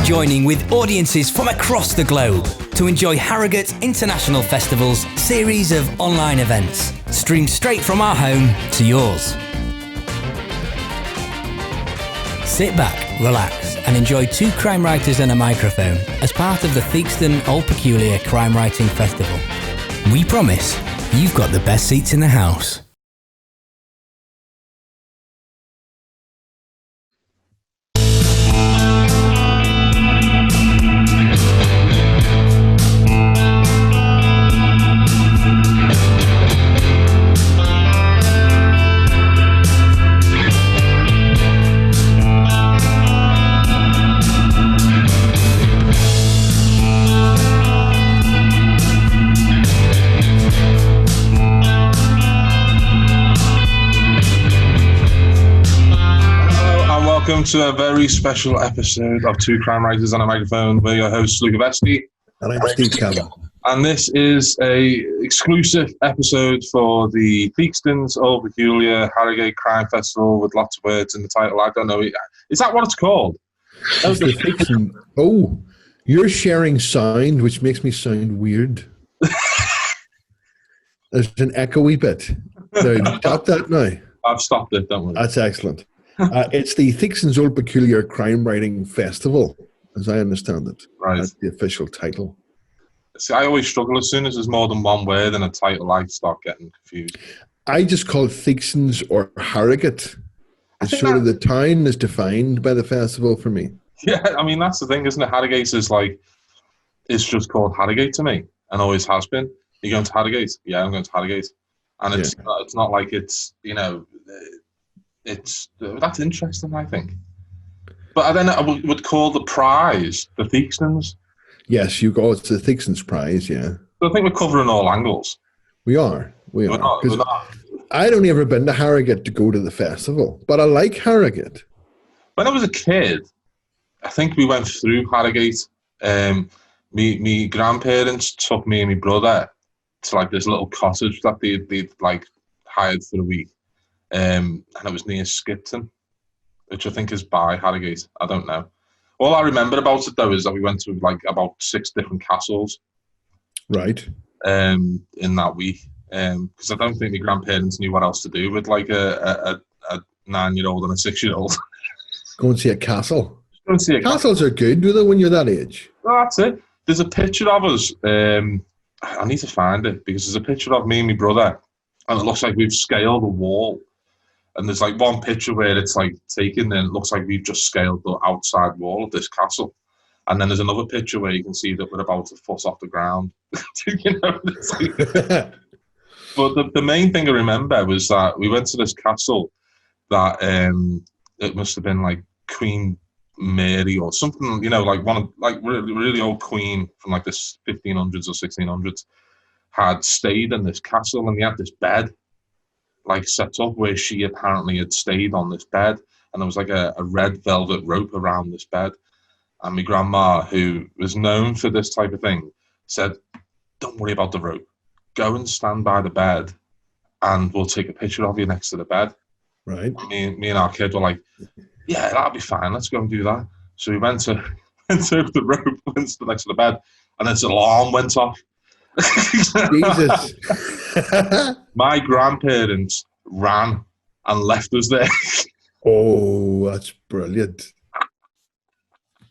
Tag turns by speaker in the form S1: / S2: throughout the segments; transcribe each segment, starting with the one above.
S1: joining with audiences from across the globe to enjoy Harrogate International Festival's series of online events, streamed straight from our home to yours. Sit back, relax, and enjoy two crime writers and a microphone as part of the Theakston Old Peculiar Crime Writing Festival. We promise you've got the best seats in the house.
S2: Welcome to a very special episode of Two Crime Writers on a Microphone. We're your hosts, Luca, Veste.
S3: And I'm Steve Cavanagh.
S2: And this is a exclusive episode for the Theakston's Old Peculiar Harrogate Crime Festival with lots of words in the title. I don't know. Is that what it's called?
S3: Oh, you're sharing sound, which makes me sound weird. There's an echoey bit. Now, stop that now.
S2: I've stopped it, don't worry.
S3: That's excellent. It's the Theakston's Old Peculiar Crime Writing Festival, as I understand it.
S2: Right.
S3: That's the official title.
S2: See, I always struggle as soon as there's more than one word in a title. I start getting confused.
S3: I just call it Theakston's or Harrogate. It's sort of the town is defined by the festival for me.
S2: Yeah, I mean, that's the thing, isn't it? Harrogate is like, it's just called Harrogate to me, and always has been. You going to Harrogate? Yeah, I'm going to Harrogate. And it's not like it's, you know, that's interesting, I think. But then I would call the prize the Theakston's.
S3: Yes, you go. It's the Theakston's prize, yeah.
S2: So I think we're covering all angles.
S3: We are.
S2: We're not.
S3: I'd only ever been to Harrogate to go to the festival, but I like Harrogate.
S2: When I was a kid, I think we went through Harrogate. Me grandparents took me and my brother to like this little cottage that they'd like hired for a week. And it was near Skipton, which I think is by Harrogate. I don't know. All I remember about it though is that we went to like about 6 different castles.
S3: Right.
S2: In that week, because I don't think my grandparents knew what else to do with like a 9-year-old and a 6-year-old.
S3: Go and see a castle.
S2: Go and see a
S3: Castles are good, do they, when you're that age?
S2: Oh, that's it. There's a picture of us. I need to find it because there's a picture of me and my brother, and it looks like we've scaled a wall. And there's like one picture where it's like taken and it looks like we've just scaled the outside wall of this castle. And then there's another picture where you can see that we're about a foot off the ground. You know, but the main thing I remember was that we went to this castle that it must have been like Queen Mary or something, you know, like one of like really old queen from like the 1500s or 1600s had stayed in this castle, and they had this bed like set up where she apparently had stayed on this bed, and there was like a red velvet rope around this bed. And my grandma, who was known for this type of thing, said, "Don't worry about the rope. Go and stand by the bed and we'll take a picture of you next to the bed."
S3: Right.
S2: Me and our kid were like, "Yeah, that'll be fine. Let's go and do that." So we went to the rope, went to next to the bed, and this alarm went off.
S3: Jesus.
S2: My grandparents ran and left us there.
S3: Oh, that's brilliant.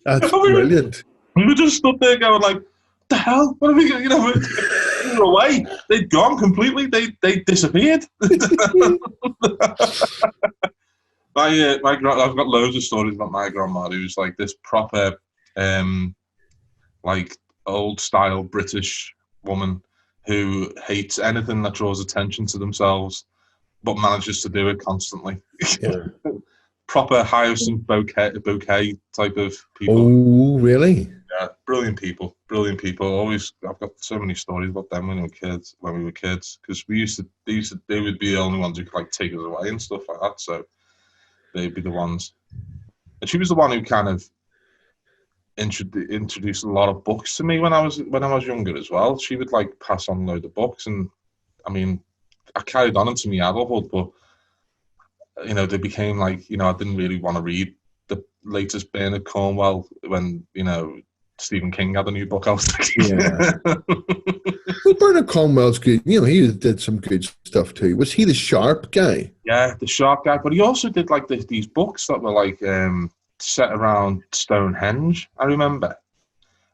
S3: That's brilliant.
S2: We were just stood there going like, "The hell? What are we going?" You know, we were away. They'd gone completely. They disappeared. I've got loads of stories about my grandma, who's like this proper, like old style British woman who hates anything that draws attention to themselves, but manages to do it constantly.
S3: Yeah.
S2: Proper hyacinth bouquet type of people.
S3: Oh, really?
S2: Yeah, brilliant people. Always, I've got so many stories about them when we were kids, because they would be the only ones who could like take us away and stuff like that. So they'd be the ones. And she was the one who kind of introduced a lot of books to me when I was younger as well. She would like pass on a load of books, and I mean, I carried on into my adulthood, but you know, they became like, you know, I didn't really want to read latest Bernard Cornwell when, you know, Stephen King had a new book out.
S3: Yeah. Well, Bernard Cornwell's good. You know, he did some good stuff too. Was he the sharp guy?
S2: Yeah, the sharp guy. But he also did like these books that were like set around Stonehenge, I remember.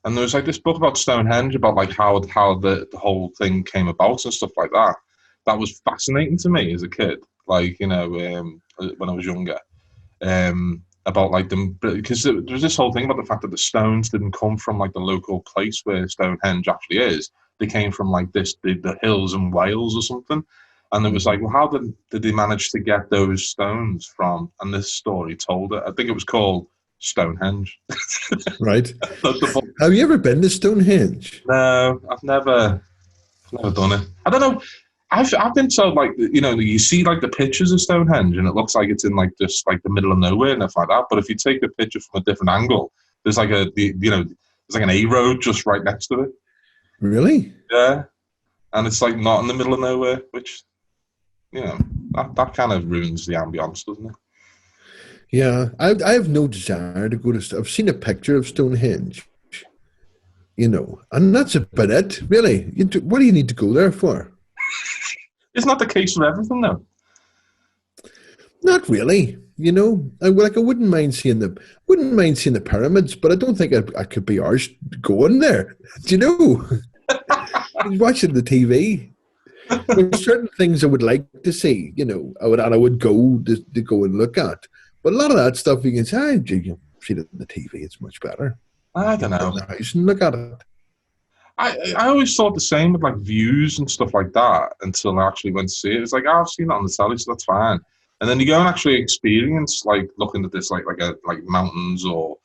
S2: And there was like this book about Stonehenge, about like how the whole thing came about and stuff like that. That was fascinating to me as a kid. Like, you know, when I was younger. About like them, because there was this whole thing about the fact that the stones didn't come from like the local place where Stonehenge actually is. They came from like the hills in Wales or something. And it was like, well, how did they manage to get those stones from? And this story told it. I think it was called Stonehenge.
S3: Right. Have you ever been to Stonehenge?
S2: No, I've never done it. I don't know. I've been told, like, you know, you see like the pictures of Stonehenge and it looks like it's in like just like the middle of nowhere and stuff like that. But if you take a picture from a different angle, there's like there's like an A road just right next to it.
S3: Really?
S2: Yeah, and it's like not in the middle of nowhere, which, you know, that kind of ruins the ambience, doesn't it?
S3: Yeah, I have no desire to go to. I've seen a picture of Stonehenge, you know, and that's about it. Really, what do you need to go there for?
S2: Isn't that the case for everything, though?
S3: Not really. You know, I wouldn't mind seeing the pyramids, but I don't think I could be arsed going there. Do you know? Watching the TV. There's certain things I would like to see. You know, I would go to go and look at. But a lot of that stuff you can say, you see it on the TV. It's much better.
S2: I don't know.
S3: In the house and look at it.
S2: I always thought the same with like views and stuff like that until I actually went to see it. It's like, I've seen it on the telly, so that's fine. And then you go and actually experience like looking at this like mountains or,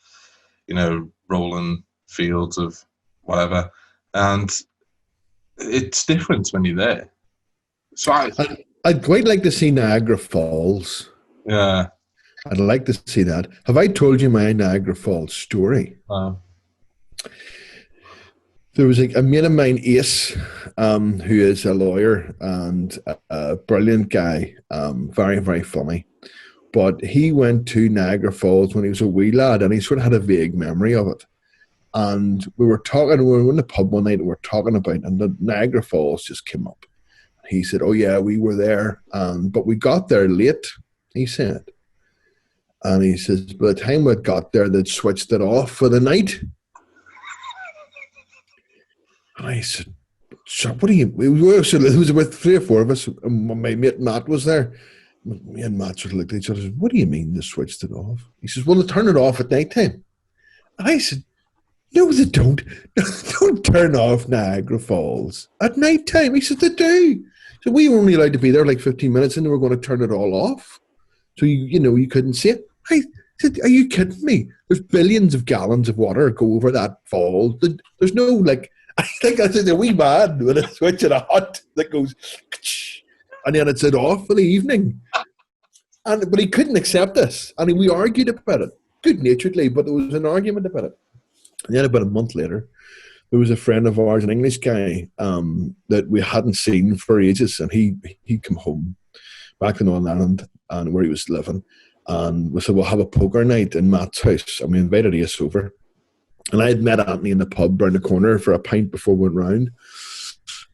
S2: you know, rolling fields of whatever, and it's different when you're there. So
S3: I'd quite like to see Niagara Falls.
S2: Yeah,
S3: I'd like to see that. Have I told you my Niagara Falls story? There was a mate of mine, Ace, who is a lawyer and a brilliant guy, very, very funny. But he went to Niagara Falls when he was a wee lad, and he sort of had a vague memory of it. And we were in the pub one night, and we were talking about it, and the Niagara Falls just came up. He said, oh yeah, we were there, but we got there late, he said. And he says, by the time we got there, they'd switched it off for the night. And I said, so what do you... It was with 3 or 4 of us. And my mate Matt was there. Me and Matt sort of looked at each other and said, what do you mean they switched it off? He says, well, they turn it off at night time. And I said, no, they don't. Don't turn off Niagara Falls at night time. He said, they do. So we were only allowed to be there like 15 minutes and they were going to turn it all off. So, you couldn't see it. I said, are you kidding me? There's billions of gallons of water go over that fall. There's no, like... I think I said a wee man with a switch and a hut that goes, and then it's off for the evening. But he couldn't accept this, and we argued about it, good-naturedly, but there was an argument about it. And then about a month later, there was a friend of ours, an English guy, that we hadn't seen for ages, and he'd come home back to Northern Ireland, and where he was living, and we said, we'll have a poker night in Matt's house, and we invited Ace over. And I had met Anthony in the pub around the corner for a pint before we went round.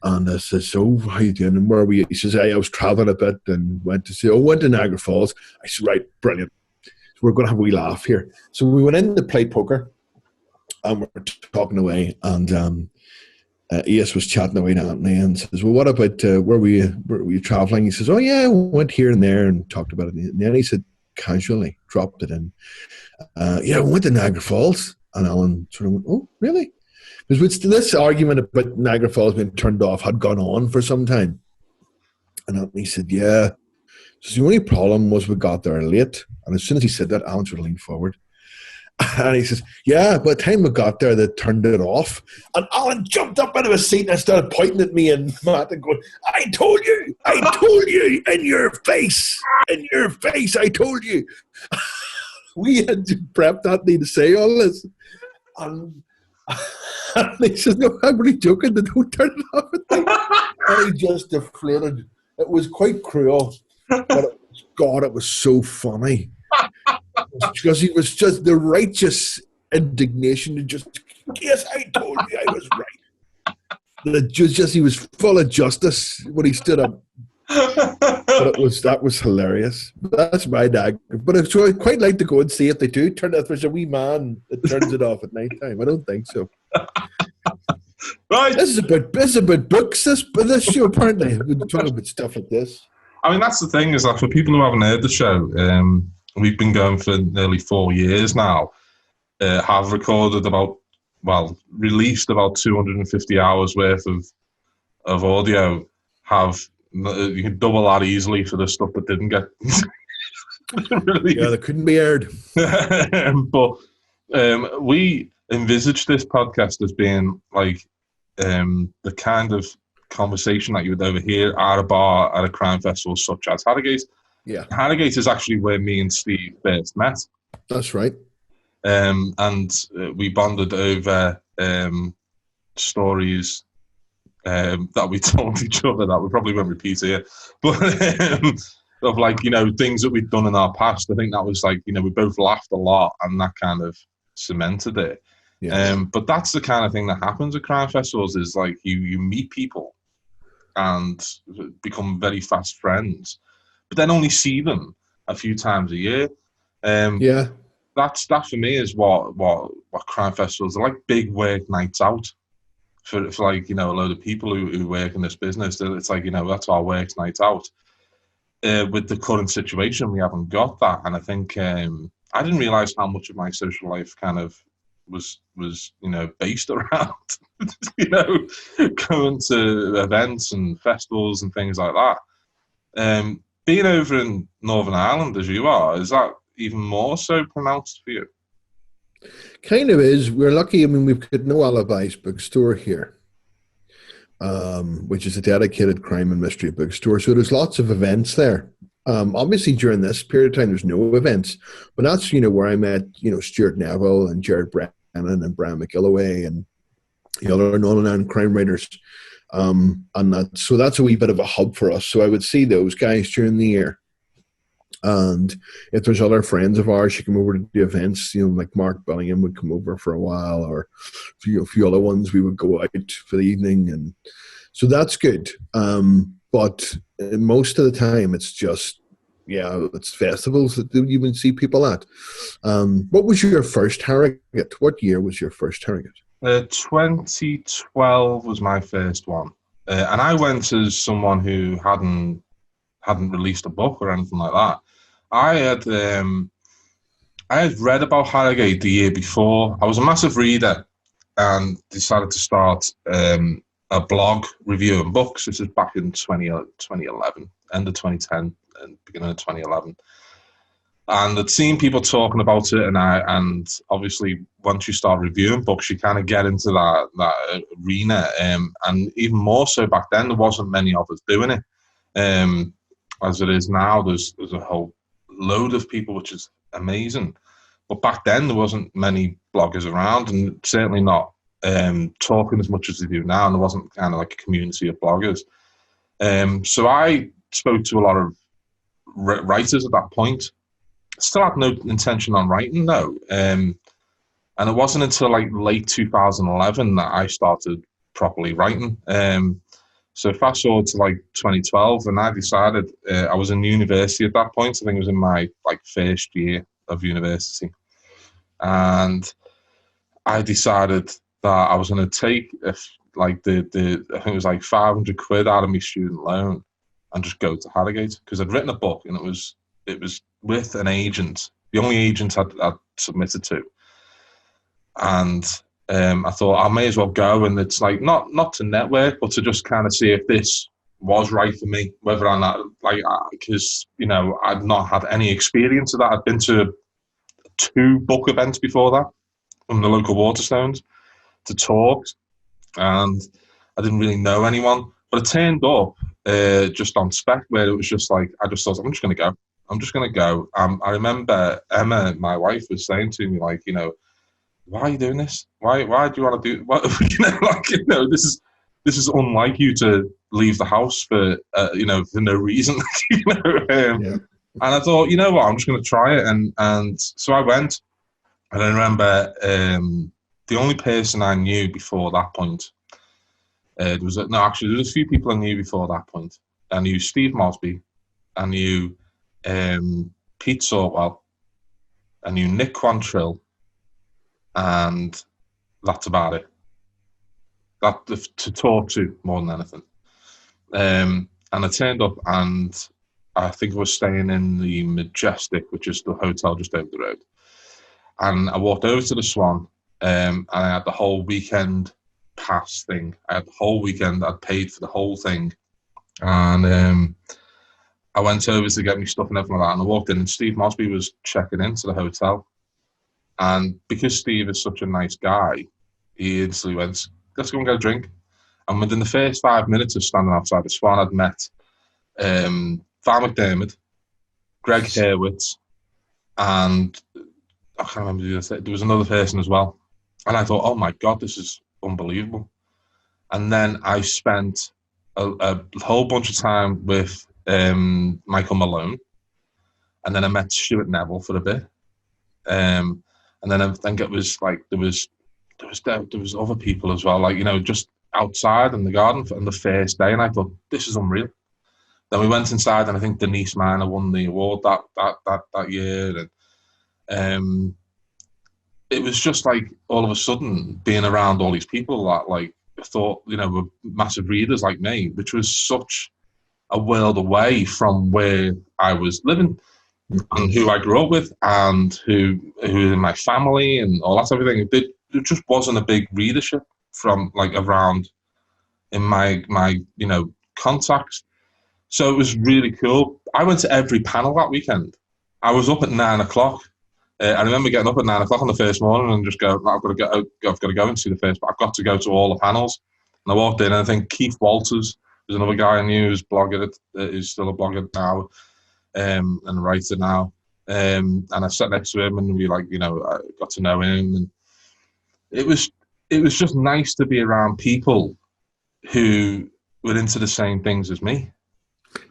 S3: And I said, so, how you doing? And where are we? He says, hey, I was travelling a bit and went to Niagara Falls. I said, right, brilliant. So we're going to have a wee laugh here. So we went in to play poker and we were talking away. And Ace was chatting away to Anthony and says, well, what about, where were you traveling? He says, oh, yeah, I went here and there and talked about it. And then he said, casually, dropped it in. Yeah, we went to Niagara Falls. And Alan sort of went, oh, really? Because this argument about Niagara Falls being turned off had gone on for some time. And he said, yeah. So the only problem was we got there late. And as soon as he said that, Alan sort of leaned forward. And he says, yeah, by the time we got there, they turned it off. And Alan jumped up out of his seat and started pointing at me and Matt and going, I told you, in your face, I told you. We had prepped Anthony to say all this. And he says, no, I'm really joking. They don't turn it off at night. And he just deflated. It was quite cruel. But God, it was so funny. It because he was just the righteous indignation and just, yes, I told you I was right. He was full of justice when he stood up. But that was hilarious. That's my dag. But so I'd quite like to go and see if they do turn it. If there's a wee man that turns it off at night time. I don't think so.
S2: Right.
S3: This is about books. This show apparently we're talking about stuff like this.
S2: I mean, that's the thing is that for people who haven't heard the show, we've been going for nearly 4 years now. Have released about 250 hours worth of audio. You can double that easily for the stuff that didn't get released.
S3: Yeah, that couldn't be aired.
S2: But we envisaged this podcast as being like the kind of conversation that you would overhear at a bar at a crime festival such as Harrogate.
S3: Yeah.
S2: Harrogate is actually where me and Steve first met.
S3: That's right.
S2: And we bonded over stories that we told each other that we probably won't repeat here, but of like, things that we'd done in our past. I think that was like, we both laughed a lot and that kind of cemented it. Yeah. But that's the kind of thing that happens at crime festivals is like you meet people and become very fast friends, but then only see them a few times a year.
S3: Yeah.
S2: That for me is what crime festivals are like, big work nights out. For like, a load of people who work in this business, it's like, that's our work night out. With the current situation, we haven't got that. And I think I didn't realise how much of my social life kind of was based around, going to events and festivals and things like that. Being over in Northern Ireland as you are, is that even more so pronounced for you?
S3: Kind of is. We're lucky. I mean, we've got No Alibis bookstore here, which is a dedicated crime and mystery bookstore. So there's lots of events there. Obviously, during this period of time, there's no events. But that's, where I met, Stuart Neville and Jared Brennan and Brian McGilloway and the other Northern crime writers. And that's a wee bit of a hub for us. So I would see those guys during the year. And if there's other friends of ours who come over to the events, like Mark Bellingham would come over for a while, or a few other ones, we would go out for the evening. And so that's good. But most of the time it's just, it's festivals that you would see people at. What was your first Harrogate? What year was your first Harrogate?
S2: 2012 was my first one. And I went as someone who hadn't released a book or anything like that. I had read about Harrogate the year before. I was a massive reader and decided to start a blog reviewing books. This is back in 2011, end of 2010 and beginning of 2011. And I'd seen people talking about it, and obviously once you start reviewing books, you kind of get into that arena. And even more so back then, there wasn't many of us doing it. As it is now, there's a whole load of people, which is amazing. But back then, there wasn't many bloggers around, and certainly not talking as much as they do now. And there wasn't kind of like a community of bloggers. So I spoke to a lot of writers at that point. Still had no intention on writing, though. And it wasn't until like late 2011 that I started properly writing. So fast forward to like 2012, and I decided I was in university at that point. I think it was in my first year of university, and I decided that I was going to take I think it was like 500 quid out of my student loan and just go to Harrogate, because I'd written a book and it was with an agent, the only agent I'd submitted to, and I thought I may as well go, and it's like not to network, but to just kind of see if this was right for me, whether or not, because I'd not had any experience of that. I'd been to 2 book events before that from the local Waterstones to talks, and I didn't really know anyone. But I turned up just on spec, where it was just like, I just thought, I'm just going to go. I remember Emma, my wife, was saying to me, why are you doing this? Why do you want to do what? This is unlike you to leave the house for for no reason.
S3: Yeah.
S2: And I thought, you know what, I'm just going to try it. And so I went. And I remember the only person I knew before that point, there was a few people I knew before that point. I knew Steve Mosby, I knew Pete Sortwell, I knew Nick Quantrill, and that's about it. That to talk to more than anything. And I turned up, and I think I was staying in the Majestic, which is the hotel just over the road. And I walked over to the Swan, and I had the whole weekend pass thing. I had the whole weekend. I'd paid for the whole thing, and I went over to get me stuff and everything like that. And I walked in, and Steve Mosby was checking into the hotel. And because Steve is such a nice guy, he instantly went, "Let's go and get a drink." And within the first 5 minutes of standing outside the Swan, I'd met Val McDermott, Greg Hurwitz, and I can't remember the other. There was another person as well. And I thought, oh my God, this is unbelievable. And then I spent a whole bunch of time with Michael Malone. And then I met Stuart Neville for a bit. And then I think it was like, there was other people as well, like, you know, just outside in the garden on the first day. And I thought, this is unreal. Then we went inside, and I think Denise Miner won the award that year. And it was just like all of a sudden being around all these people that, like, I thought, you know, were massive readers like me, which was such a world away from where I was living and who I grew up with and who in my family and all that sort of thing. There just wasn't a big readership from, like, around in my you know, contacts. So it was really cool. I went to every panel that weekend. I was up at 9 o'clock. I remember getting up at 9 o'clock on the first morning and just go, I've got to go and see the first, but I've got to go to all the panels. And I walked in, and I think Keith Walters was another guy I knew who's who's still a blogger now, and a writer now. And I sat next to him, and we, like, you know, I got to know him, and it was just nice to be around people who were into the same things as me.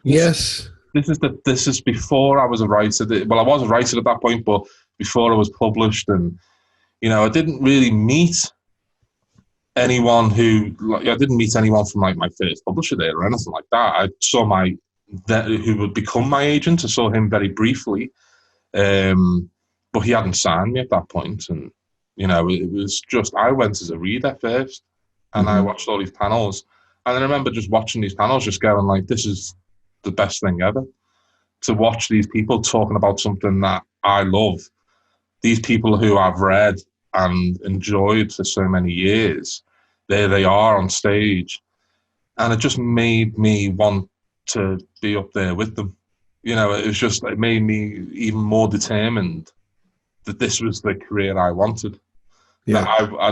S3: Yes.
S2: This is before I was a writer. Well, I was a writer at that point, but before I was published, and, you know, I didn't really meet anyone who, like, I didn't meet anyone from, like, my first publisher there or anything like that. I saw who would become my agent. I saw him very briefly, but he hadn't signed me at that point. And, you know, it was just, I went as a reader first, and I watched all these panels. And I remember just watching these panels, just going, like, this is the best thing ever. To watch these people talking about something that I love, these people who I've read and enjoyed for so many years, there they are on stage. And it just made me want to be up there with them. You know, it made me even more determined that this was the career I wanted. Yeah.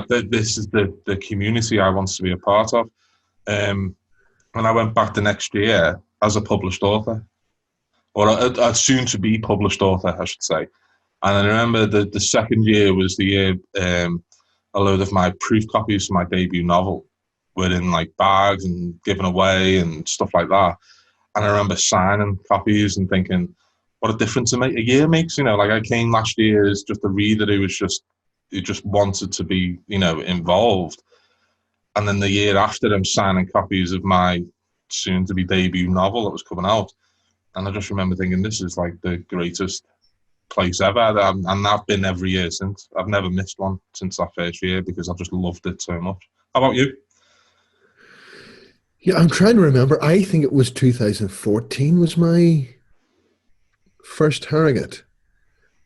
S2: That this is the community I wanted to be a part of. And I went back the next year as a published author, or a soon-to-be published author, I should say. And I remember the second year was the year a load of my proof copies for my debut novel were in, like, bags and given away and stuff like that. And I remember signing copies and thinking, what a difference a year makes. You know, like, I came last year as just a reader who just wanted to be, you know, involved. And then the year after, I'm signing copies of my soon-to-be debut novel that was coming out. And I just remember thinking, this is, like, the greatest place ever. And I've been every year since. I've never missed one since that first year because I just loved it so much. How about you?
S3: Yeah, I'm trying to remember. I think it was 2014 was my first Harrogate.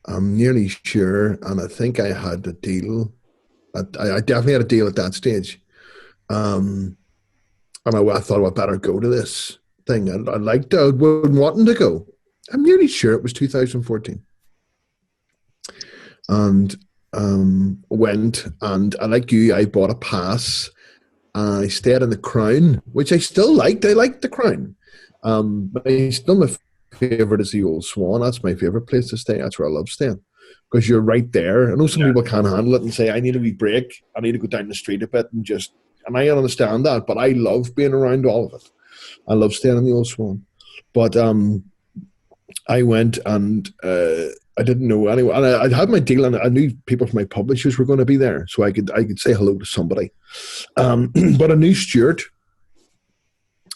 S3: I'm nearly sure. And I think I had a deal. I definitely had a deal at that stage. And I thought, well, I better go to this thing. I wasn't wanting to go. I'm nearly sure it was 2014. And went, and like you, I bought a pass. I stayed in the Crown, which I still liked. I liked the Crown. But still my favourite is the Old Swan. That's my favourite place to stay. That's where I love staying. Because you're right there. I know some people can't handle it and say, I need a wee break. I need to go down the street a bit and I understand that, but I love being around all of it. I love staying in the Old Swan. But I went and I didn't know anyone. And I had my deal, and I knew people from my publishers were going to be there, so I could say hello to somebody. But I knew Stuart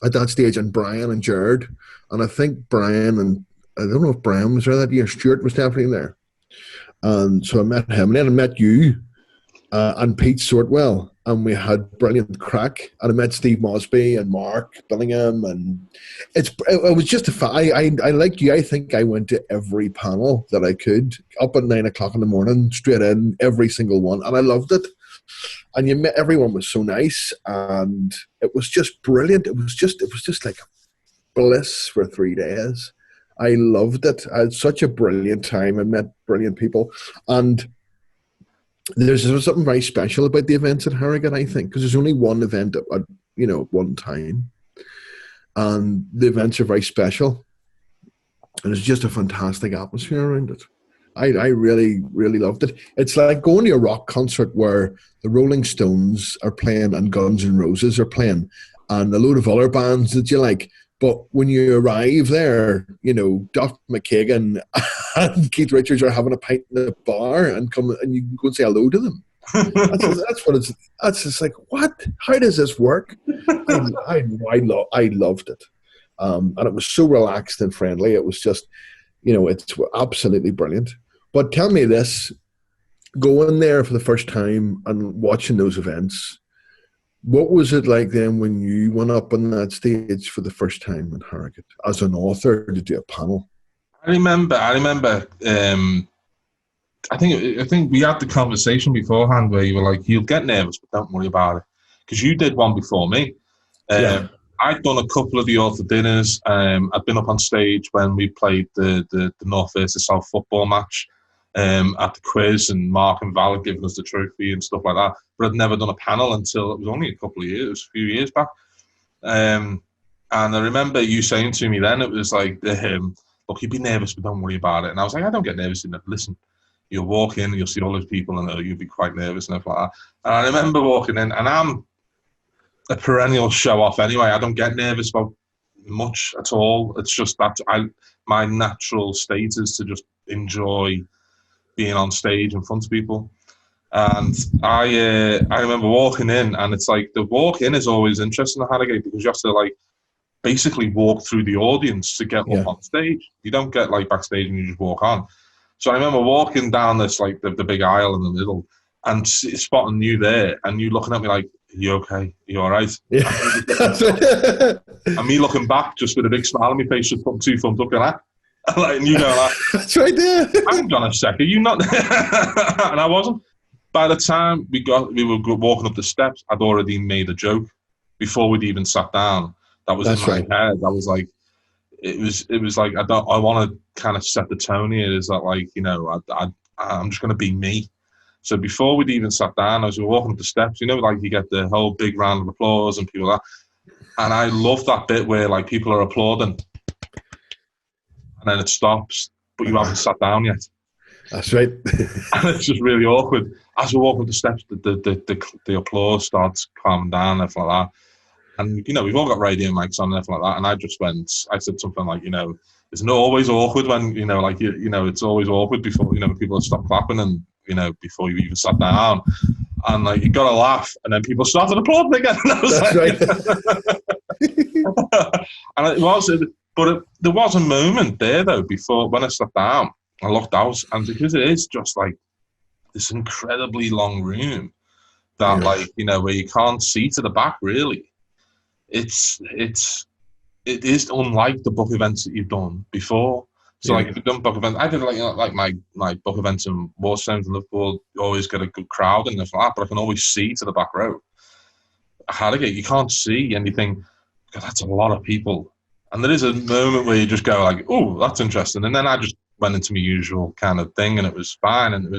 S3: at that stage, and Brian and Jared, and I think Brian, and I don't know if Brian was there that year. Stuart was definitely there, and so I met him, and then I met you and Pete Sortwell, and we had brilliant crack. And I met Steve Mosby and Mark Billingham, and it was just I like you. I think I went to every panel that I could, up at 9 o'clock in the morning, straight in, every single one, and I loved it. And you met, everyone was so nice, and it was just brilliant. It was just like bliss for 3 days. I loved it. I had such a brilliant time. I met brilliant people, and there's something very special about the events at Harrogate, I think, because there's only one event at one time, and the events are very special, and it's just a fantastic atmosphere around it. I really, really loved it. It's like going to a rock concert where the Rolling Stones are playing and Guns N' Roses are playing and a load of other bands that you like. But when you arrive there, Duff McKagan and Keith Richards are having a pint in the bar, and you can go and say hello to them. That's just like, what? How does this work? I loved it. And it was so relaxed and friendly. It was just, it's absolutely brilliant. But tell me this, going there for the first time and watching those events, what was it like then when you went up on that stage for the first time in Harrogate as an author to do a panel?
S2: I remember. I think we had the conversation beforehand where you were like, "You'll get nervous, but don't worry about it," because you did one before me.
S3: Yeah.
S2: I'd done a couple of the author dinners. I'd been up on stage when we played the North versus South football match at the quiz, and Mark and Val had given us the trophy and stuff like that. But I'd never done a panel until it was only a few years back. And I remember you saying to me then, it was like, look, you'd be nervous, but don't worry about it. And I was like, I don't get nervous. Listen, you'll walk in and you'll see all those people and you'll be quite nervous and stuff like that. And I remember walking in, and I'm a perennial show off anyway. I don't get nervous about much at all. It's just that my natural state is to just enjoy being on stage in front of people. And I remember walking in, and it's like the walk in is always interesting at Harrogate because you have to like basically walk through the audience to get up on stage. You don't get like backstage and you just walk on. So I remember walking down this like the big aisle in the middle and spotting you there, and you looking at me like, "Are you okay? Are you all right?"
S3: Yeah.
S2: And me looking back just with a big smile on my face, just putting 2 thumbs up, going, and you go like,
S3: "That's right there."
S2: Hang on a second, you not? And I wasn't. By the time we were walking up the steps, I'd already made a joke before we'd even sat down. That was in my head. I was like, it was like I want to kind of set the tone here. Is that like I'm just going to be me. So before we'd even sat down, as we were walking up the steps, like you get the whole big round of applause and people like that. And I love that bit where like people are applauding, and then it stops, but you haven't sat down yet.
S3: That's right.
S2: And it's just really awkward. As we walk up the steps, the applause starts calming down and stuff like that. And, we've all got radio mics on and everything like that. And I said something like, it's not always awkward when, it's always awkward before, people stop clapping and, before you even sat down. And, like, you got to laugh. And then people started applauding again. And I was
S3: right.
S2: And there was a moment there, though, before, when I sat down, I looked out, and because it is just like this incredibly long room that, where you can't see to the back really. It is unlike the book events that you've done before. So like if you've done book events, I did like my book events in Warstones and Liverpool. You always get a good crowd in the flat, but I can always see to the back row. Harrogate, you can't see, and you think, God, that's a lot of people. And there is a moment where you just go like, oh, that's interesting, and then I just went into my usual kind of thing, and it was fine, and it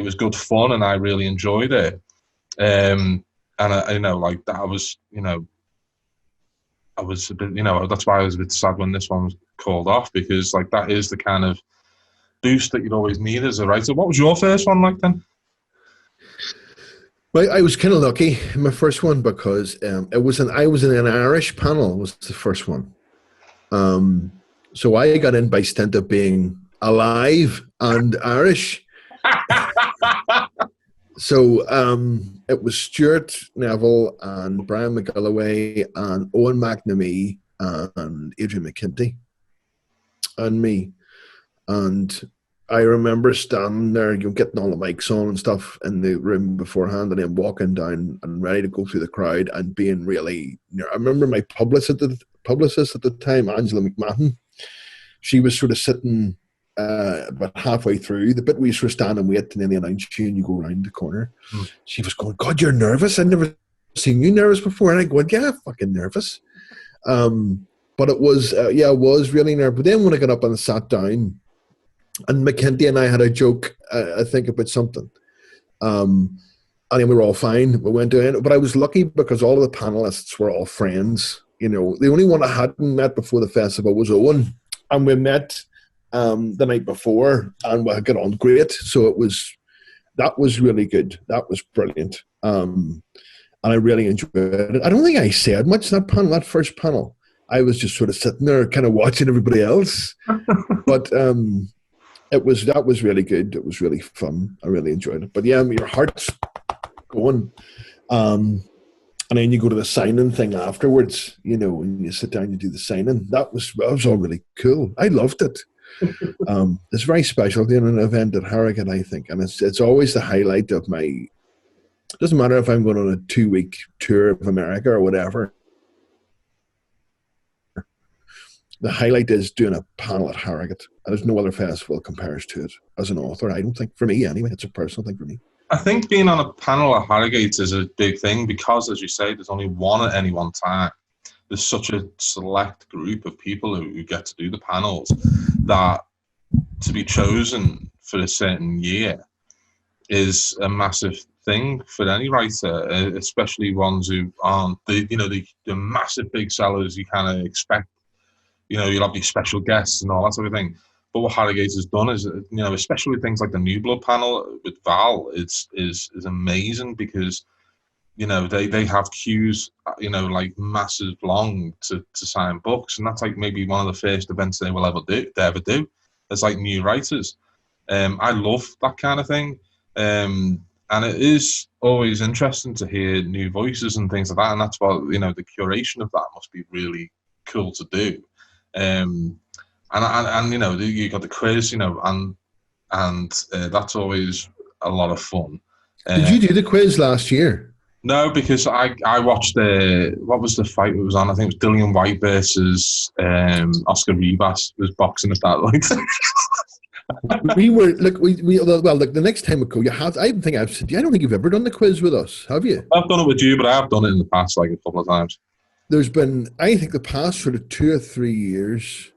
S2: was good fun, and I really enjoyed it. And I like that. I was a bit, that's why I was a bit sad when this one was called off, because like that is the kind of boost that you'd always need as a writer. What was your first one like then?
S3: Well, I was kind of lucky in my first one because I was in an Irish panel. Was the first one. So I got in by stint of being alive and Irish. So it was Stuart Neville and Brian McGilloway and Owen McNamee and Adrian McKinty and me. And I remember standing there, getting all the mics on and stuff in the room beforehand, and then walking down and ready to go through the crowd and being really. I remember my publicist at the time, Angela McMahon. She was sort of sitting about halfway through the bit where you sort of stand and wait, and then they announce you and you go around the corner. She was going, "God, you're nervous. I've never seen you nervous before." And I go, "Yeah, fucking nervous." But it was, I was really nervous. But then when I got up and sat down, and McKinty and I had a joke, I think, about something. And then we were all fine. We went in. But I was lucky because all of the panelists were all friends. The only one I hadn't met before the festival was Owen. And we met the night before, and we got on great. So that was really good. That was brilliant. And I really enjoyed it. I don't think I said much that first panel. I was just sort of sitting there kind of watching everybody else. But that was really good. It was really fun. I really enjoyed it. But yeah, your heart's going. And then you go to the signing thing afterwards, and you sit down and you do the signing. That was all really cool. I loved it. It's very special doing an event at Harrogate, I think. And it's always the highlight of my, it doesn't matter if I'm going on a 2-week tour of America or whatever. The highlight is doing a panel at Harrogate. There's no other festival compares to it as an author, I don't think. For me, anyway. It's a personal thing for me.
S2: I think being on a panel at Harrogate is a big thing because, as you say, there's only one at any one time. There's such a select group of people who get to do the panels that to be chosen for a certain year is a massive thing for any writer, especially ones who aren't the massive big sellers you kind of expect. You'll have these special guests and all that sort of thing. But what Harrogate has done is, especially with things like the New Blood panel with Val, is amazing because, they have queues, like massive long to sign books. And that's like maybe one of the first events they will ever do. It's like new writers. I love that kind of thing. And it is always interesting to hear new voices and things like that. And that's what, the curation of that must be really cool to do. And you got the quiz, and that's always a lot of fun.
S3: Did you do the quiz last year?
S2: No, because I watched what was the fight it was on? I think it was Dillian White versus Oscar Ribas was boxing at that point. The next time we go, I don't think you've ever done the quiz with us, have you? I've done it with you, but I have done it in the past, like a couple of times.
S3: There's been, I think, the past sort of 2 or 3 years,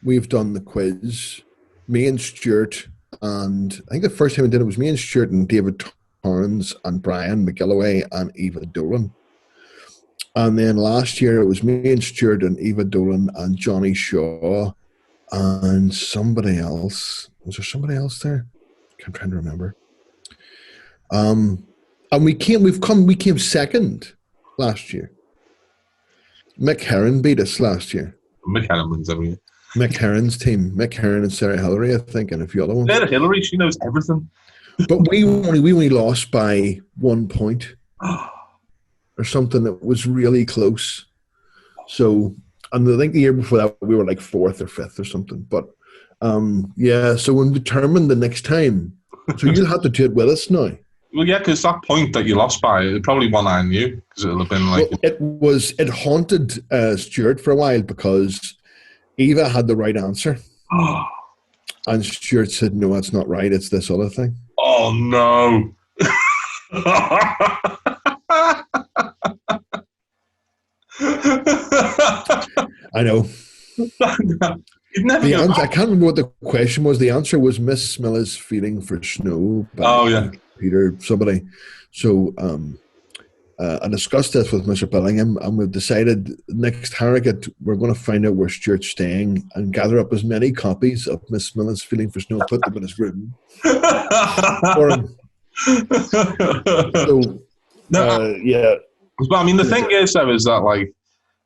S3: we've done the quiz. Me and Stuart, and I think the first time we did it was me and Stuart and David Torrance and Brian McGilloway and Eva Dolan. And then last year it was me and Stuart and Eva Dolan and Johnny Shaw and somebody else. Was there somebody else there? I'm trying to remember. And we came second last year. Mick Heron beat us last year.
S2: Mick Heron wins every year.
S3: Mick Heron's team. Mick Heron and Sarah Hillary, I think, and a few other ones.
S2: Sarah Hillary, she knows everything.
S3: But we only lost by 1 point or something that was really close. So, and I think the year before that we were like 4th or 5th or something. But so we'll determine the next time. So you'll have to do it with us now.
S2: Well, yeah, because that point that you lost by, it probably one I knew, because it'll have been like...
S3: Well, it haunted Stuart for a while because Eva had the right answer. And Stuart said, no, that's not right, it's this other thing.
S2: Oh, no.
S3: I know. I can't remember what the question was. The answer was Miss Smilla's Feeling for Snow.
S2: Yeah.
S3: Peter, somebody. So I discussed this with Mr. Billingham, and we've decided next Harrogate we're going to find out where Stuart's staying and gather up as many copies of Miss Smilla's Feeling for Snow, put them in his room for him. So,
S2: yeah. But I mean, the thing is, though, is that like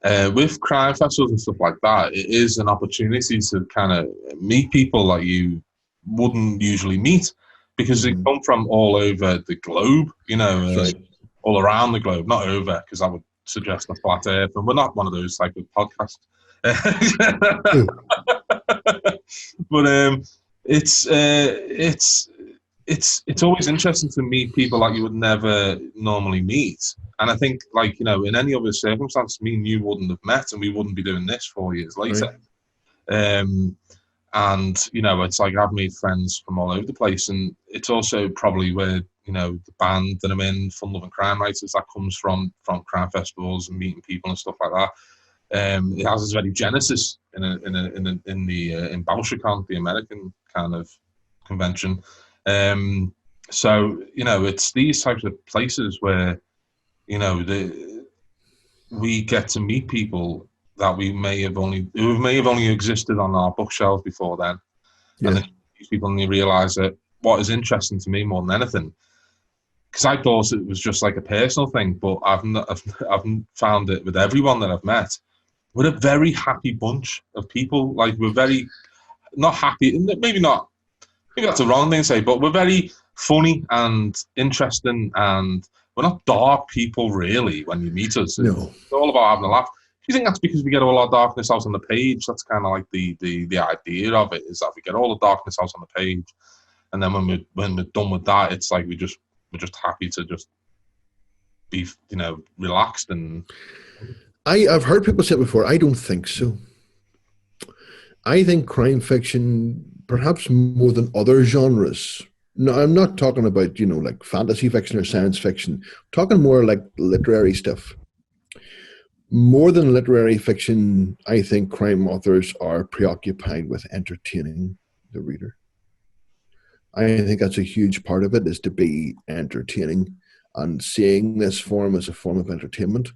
S2: with crime festivals and stuff like that, it is an opportunity to kind of meet people that you wouldn't usually meet, because they come from all over the globe,
S3: Right.
S2: all around the globe, not over, because that would suggest a flat earth, and we're not one of those type of podcasts. But it's always interesting to meet people that you would never normally meet. And I think, in any other circumstance, me and you wouldn't have met, and we wouldn't be doing this 4 years later. Right. And, it's like I've made friends from all over the place. And it's also probably where, the band that I'm in, Fun Loving Crime Writers, that comes from crime festivals and meeting people and stuff like that. It has its very genesis in BoucherCon, the American kind of convention. So, it's these types of places where, we get to meet people that who may have only existed on our bookshelves before then. Yeah. And then these people, and you realise that what is interesting to me more than anything, because I thought it was just like a personal thing, but I've found it with everyone that I've met. We're a very happy bunch of people. Like, we're very not happy, maybe that's the wrong thing to say, but we're very funny and interesting, and we're not dark people really when you meet us.
S3: No.
S2: It's all about having a laugh. Do you think that's because we get all our darkness out on the page? That's kind of like the idea of it, is that we get all the darkness out on the page, and then when we're done with that, it's like we're just happy to just be, relaxed. And
S3: I've heard people say it before. I don't think so. I think crime fiction, perhaps more than other genres. No, I'm not talking about, like fantasy fiction or science fiction. I'm talking more like literary stuff. More than literary fiction, I think crime authors are preoccupied with entertaining the reader. I think that's a huge part of it, is to be entertaining, and seeing this form as a form of entertainment.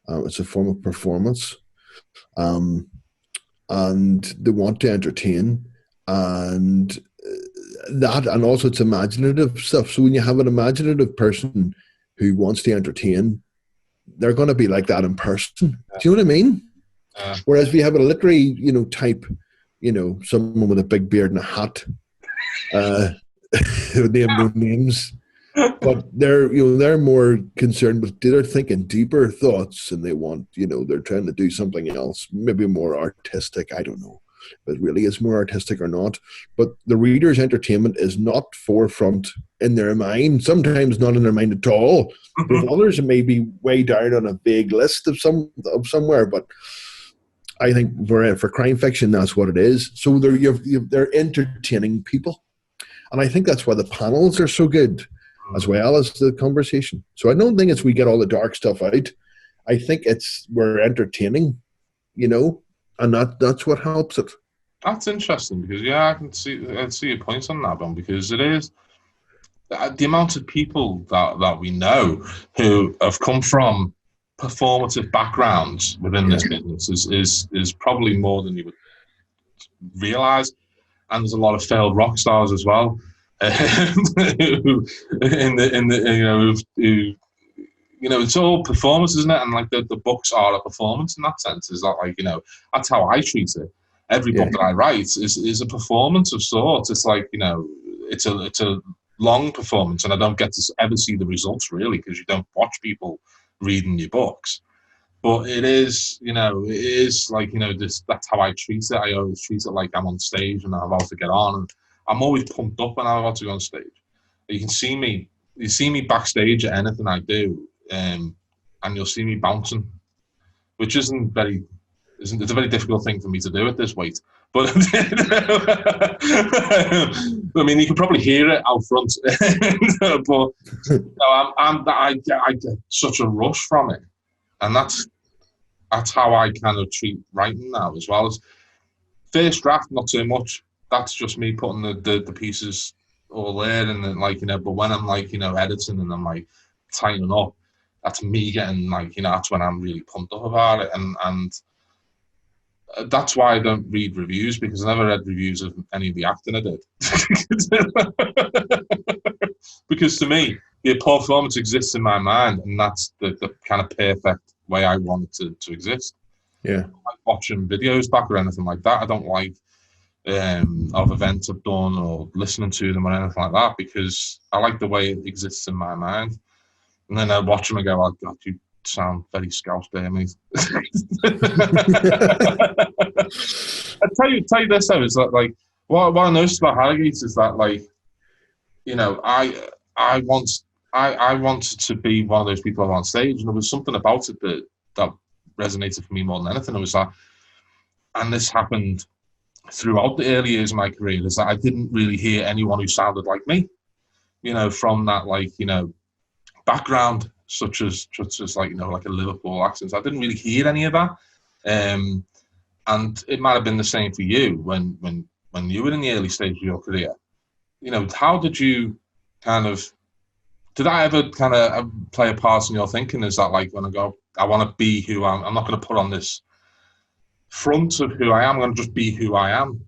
S3: It's a form of performance. And they want to entertain, and also it's imaginative stuff. So when you have an imaginative person who wants to entertain, they're going to be like that in person. Do you know what I mean? Whereas if you have a literary, type, someone with a big beard and a hat, name no names, but they're more concerned with, they're thinking deeper thoughts, and they want, they're trying to do something else, maybe more artistic. I don't know, but really is more artistic or not. But the reader's entertainment is not forefront in their mind, sometimes not in their mind at all. With others, it may be way down on a vague list of somewhere, but I think for crime fiction, that's what it is. So they're entertaining people. And I think that's why the panels are so good, as well as the conversation. So I don't think we get all the dark stuff out. I think we're entertaining, and that's what helps it.
S2: That's interesting, because I can see your points on that one, because it is the amount of people that we know who have come from performative backgrounds within this business is probably more than you would realise. And there's a lot of failed rock stars as well, who it's all performance, isn't it? And like the books are a performance in that sense. Is that that's how I treat it. Every book that I write is a performance of sorts. It's like, it's a long performance, and I don't get to ever see the results really, because you don't watch people reading your books. But it is, like, that's how I treat it. I always treat it like I'm on stage and I'm about to get on. And I'm always pumped up when I'm about to go on stage. You see me backstage at anything I do, and you'll see me bouncing, which it's a very difficult thing for me to do at this weight. But I mean, you can probably hear it out front. But I get such a rush from it, and that's how I kind of treat writing now, as well as first draft. Not so much. That's just me putting the pieces all there, and then but when I'm editing and I'm tightening up, that's me getting that's when I'm really pumped up about it, and that's why I don't read reviews, because I never read reviews of any of the acting I did. Because to me, the performance exists in my mind, and that's the kind of perfect way I want it to exist.
S3: Yeah.
S2: I don't like watching videos back or anything like that. I don't like of events I've done or listening to them or anything like that, because I like the way it exists in my mind. And then I watch them and go, oh, God, you sound very Scouse there, mate. I tell you this though, is that like what I noticed about Harrogate is that, like, you know, I wanted to be one of those people on stage, and there was something about it that resonated for me more than anything. It was that, and this happened throughout the early years of my career, is that I didn't really hear anyone who sounded like me, you know, from that, like, you know, background, such as like, you know, like a Liverpool accent. I didn't really hear any of that. And it might have been the same for you when you were in the early stage of your career. You know, how did you did I ever kind of play a part in your thinking? Is that like, when I go, I want to be who I'm not going to put on this front of who I am, I'm going to just be who I am?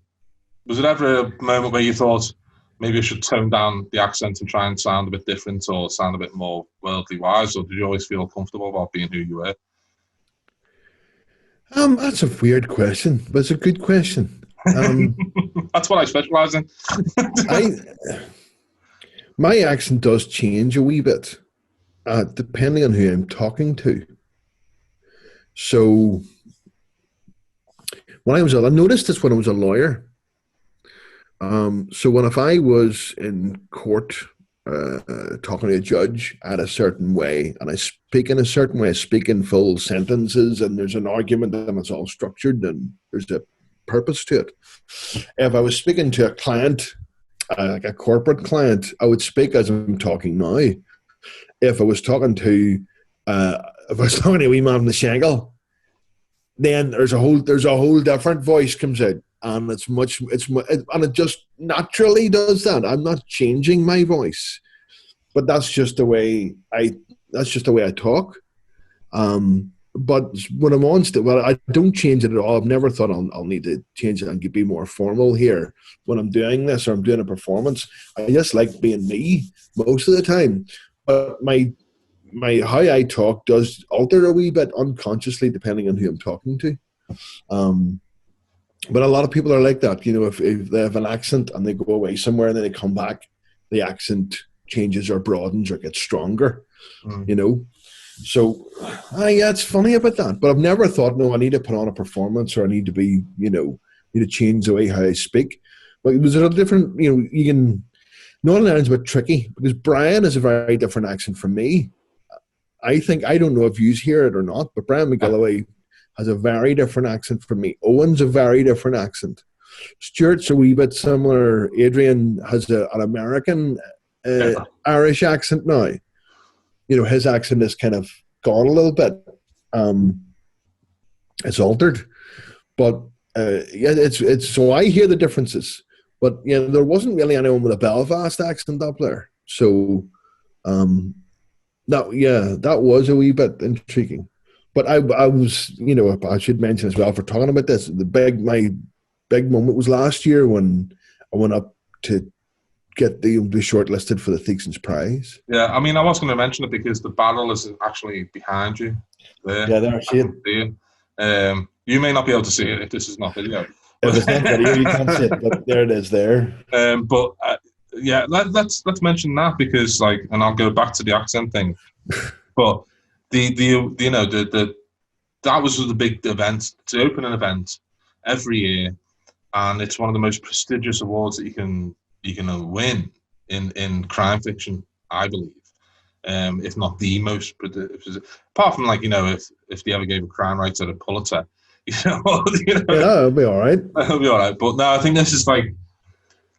S2: Was it ever a moment where you thought, maybe I should tone down the accent and try and sound a bit different or sound a bit more worldly wise? Or did you always feel comfortable about being who you were?
S3: That's a weird question, but it's a good question.
S2: That's what I specialise in.
S3: My accent does change a wee bit, depending on who I'm talking to. So I noticed this when I was a lawyer. So if I was in court talking to a judge at a certain way, and I speak in a certain way, I speak in full sentences, and there's an argument and it's all structured and there's a purpose to it. If I was speaking to a client, like a corporate client, I would speak as I'm talking now. If I was talking to a wee man from the Shangle, then there's a whole different voice comes out. And it just naturally does that. I'm not changing my voice, but that's just the way I talk. But when I'm on stage, I don't change it at all. I've never thought I'll need to change it and be more formal here when I'm doing this or I'm doing a performance. I just like being me most of the time. But my how I talk does alter a wee bit unconsciously depending on who I'm talking to. But a lot of people are like that. You know, if they have an accent and they go away somewhere and then they come back, the accent changes or broadens or gets stronger, you know. So, yeah, it's funny about that. But I've never thought, no, I need to put on a performance or I need to be, you know, need to change the way how I speak. But it was a different, you know, you can, Northern Ireland's a bit tricky because Brian is a very different accent from me. I don't know if you hear it or not, but Brian McGillivray has a very different accent from me. Owen's a very different accent. Stuart's a wee bit similar. Adrian has an American Irish accent now. You know, his accent is kind of gone a little bit. It's altered. But yeah, it's so I hear the differences. But yeah, there wasn't really anyone with a Belfast accent up there. So that was a wee bit intriguing. But I was, you know, I should mention as well, for talking about this, my big moment was last year when I went up to get be shortlisted for the Theakston's Prize.
S2: Yeah, I mean, I was going to mention it because the barrel is actually behind you. There.
S3: Yeah, there, I see it.
S2: You may not be able to see it if this is not video.
S3: If it's not video, you can't see it, but there it is there.
S2: Yeah, let's mention that because, like, and I'll go back to the accent thing. But that was the big event. It's an opening event every year, and it's one of the most prestigious awards that you can win in crime fiction, I believe. If not the most, apart from, like, you know, if they ever gave a crime writer a Pulitzer,
S3: yeah, it'll be all right.
S2: It'll be all right. But no, I think this is like,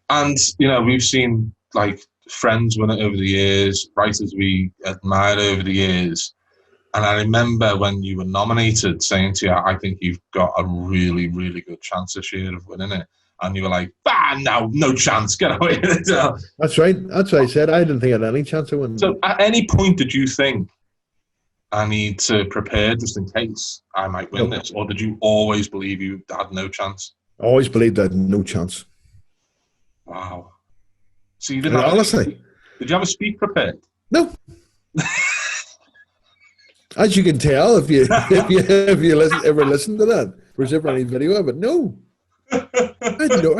S2: and you know, we've seen like friends win it over the years, writers we admired over the years. And I remember when you were nominated saying to you, I think you've got a really, really good chance this year of winning it. And you were like, no chance, get away with it.
S3: That's right. That's what I said. I didn't think I had any chance of winning.
S2: So at any point did you think, I need to prepare just in case I might win this? Or did you always believe you had no chance?
S3: I always believed I had no chance.
S2: Wow. So you didn't
S3: honestly.
S2: Did you have a speech prepared?
S3: No. As you can tell, if you ever listen to that, was ever any video of it? No, I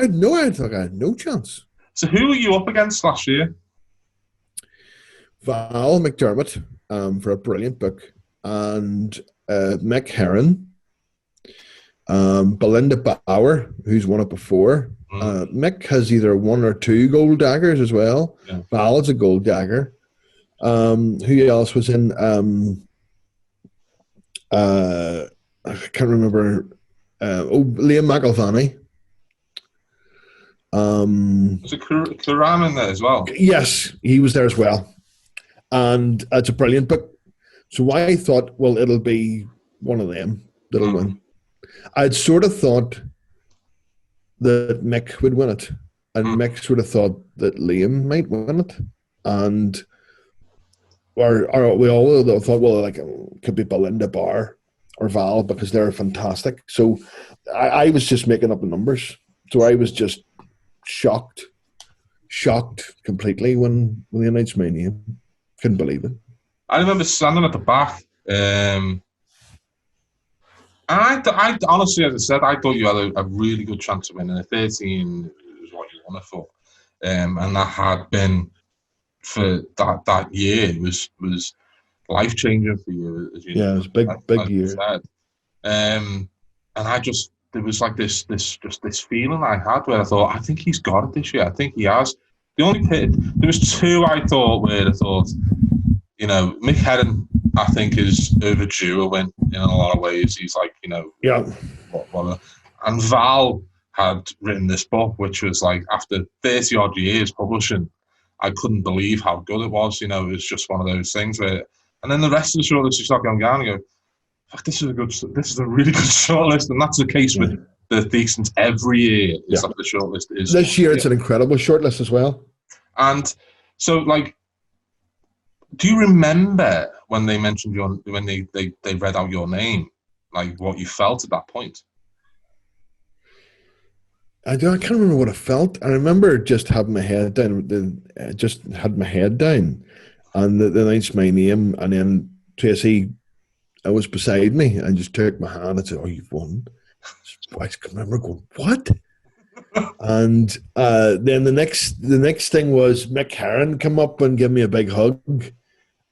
S3: had no chance.
S2: So who were you up against last year?
S3: Val McDermott for a brilliant book, and Mick Heron, Belinda Bauer, who's won it before. Mick has either 1 or 2 gold daggers as well. Yeah. Val's a gold dagger. Who else was in? I can't remember. Liam McElvaney.
S2: Was it Karam in there as well?
S3: Yes, he was there as well. And it's a brilliant book. So I thought, well, it'll be one of them that'll win. I'd sort of thought that Mick would win it. And Mick sort of thought that Liam might win it. And or we all thought, well, like, it could be Belinda Barr or Val because they're fantastic. So I was just making up the numbers. So I was just shocked completely when they announced my name. Couldn't believe it.
S2: I remember standing at the back. And I honestly, as I said, I thought you had a really good chance of winning. A 13 is what you won it for. And that had been, for that year, was life-changing for you. As you know,
S3: it was big year.
S2: And there was like this feeling I had where I thought, I think he's got it this year. I think he has. There was 2 I thought where I thought, you know, Mick Heron, I think, is overdue a win in a lot of ways. He's like, you know, and Val had written this book, which was like, after 30 odd years publishing, I couldn't believe how good it was. You know, it was just one of those things where, and then the rest of the shortlist, you start going down and go, fuck, this is a really good shortlist, and that's the case with the Theakston's every year. It's like the shortlist is.
S3: This year, it's an incredible shortlist as well.
S2: And so, like, do you remember when they mentioned when they read out your name, like what you felt at that point?
S3: I can't remember what I felt. I remember just having my head down. And they announced my name, and then Tracy, I was beside me, and just took my hand and said, "Oh, you've won." I can remember going, "What?" And then the next thing was Mick Heron come up and give me a big hug,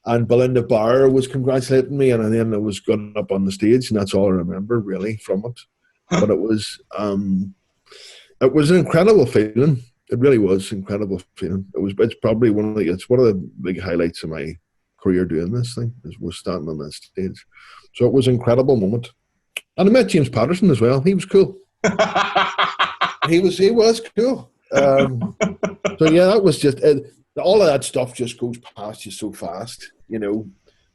S3: and Belinda Barr was congratulating me, and then I was going up on the stage, and that's all I remember really from it. But it was an incredible feeling. It really was an incredible feeling. It's probably one of the big highlights of my career doing this thing, was standing on that stage. So it was an incredible moment. And I met James Patterson as well. He was cool. He was cool. So yeah, that was just all of that stuff just goes past you so fast, you know.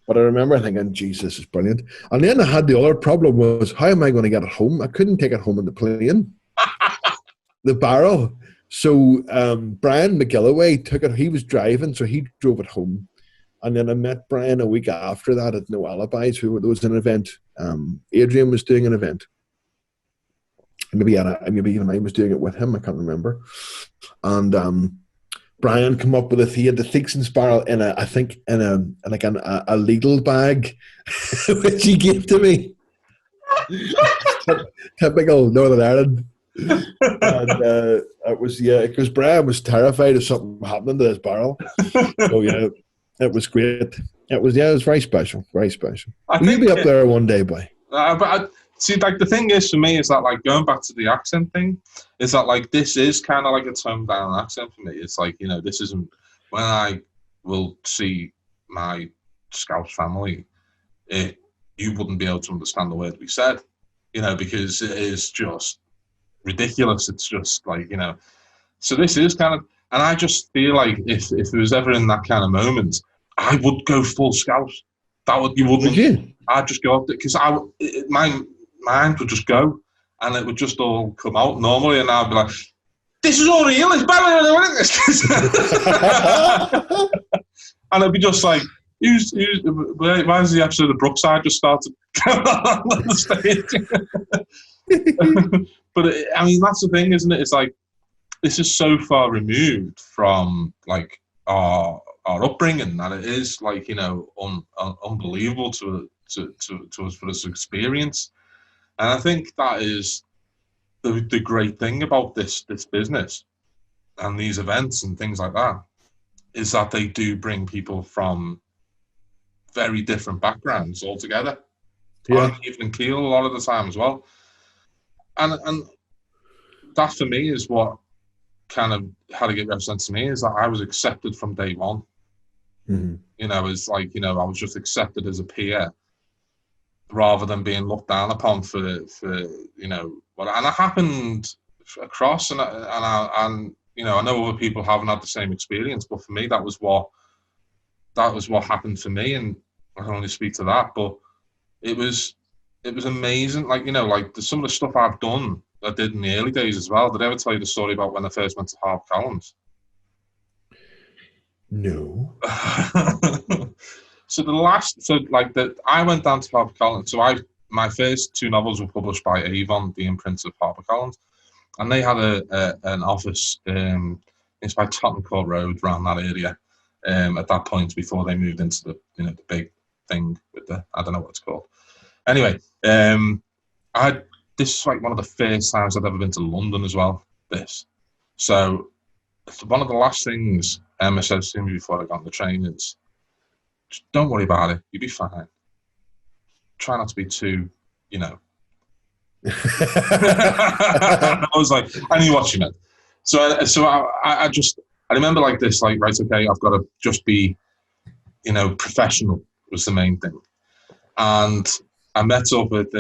S3: But I remember thinking, Jesus, this is brilliant. And then I had the other problem was, how am I going to get it home? I couldn't take it home in the plane, the barrel. So Brian McGilloway took it. He was driving, so he drove it home. And then I met Brian a week after that at No Alibis. There was an event. Adrian was doing an event. Maybe even I was doing it with him. I can't remember. And Brian came up with he had the Theakston's barrel in a legal bag, which he gave to me. Typical Northern Ireland. And it was because Brian was terrified of something happening to this barrel. So yeah, it was great. It was very special, very special. You'll be up there one day, boy.
S2: See, like, the thing is for me is that, like, going back to the accent thing, is that, like, this is kind of like a toned down accent for me. It's like, you know, this isn't, when I will see my Scouse family, you wouldn't be able to understand the word we said, you know, because it is just ridiculous. It's just like, you know, so this is kind of, and I just feel like if it was ever in that kind of moment, I would go full Scouse. You wouldn't.
S3: Would you? I'd
S2: just go up there because my mind would just go and it would just all come out normally, and I'd be like, this is all real, it's better than this. And I'd be just like, why is the episode of Brookside just started on the stage? But I mean, that's the thing, isn't it? It's like, this is so far removed from, like, our upbringing, and it is like, you know, unbelievable to us for this experience. And I think that is the great thing about this business and these events and things like that, is that they do bring people from very different backgrounds altogether.
S3: Yeah.
S2: Even keel a lot of the time as well. And that for me is what kind of had a good represent to me, is that I was accepted from day one.
S3: Mm-hmm.
S2: You know, it's like, you know, I was just accepted as a peer rather than being looked down upon for you know, and it happened across, and you know, I know other people haven't had the same experience, but for me, that was what happened for me, and I can only speak to that. But it was amazing. Like, you know, like some of the stuff I've done, I did in the early days as well. Did I ever tell you the story about when I first went to HarperCollins?
S3: No.
S2: I went down to HarperCollins. So my first 2 novels were published by Avon, the imprint of HarperCollins, and they had an office. It's by Tottenham Court Road, around that area. At that point, before they moved into the, you know, the big thing with the, I don't know what it's called. Anyway, this is like one of the first times I'd ever been to London as well. So one of the last things Emma said to me before I got on the train is, just don't worry about it. You'll be fine. Try not to be too, you know. I was like, I knew what she meant. So I remember like this, like, right, okay, I've got to just be, you know, professional was the main thing. And I met up with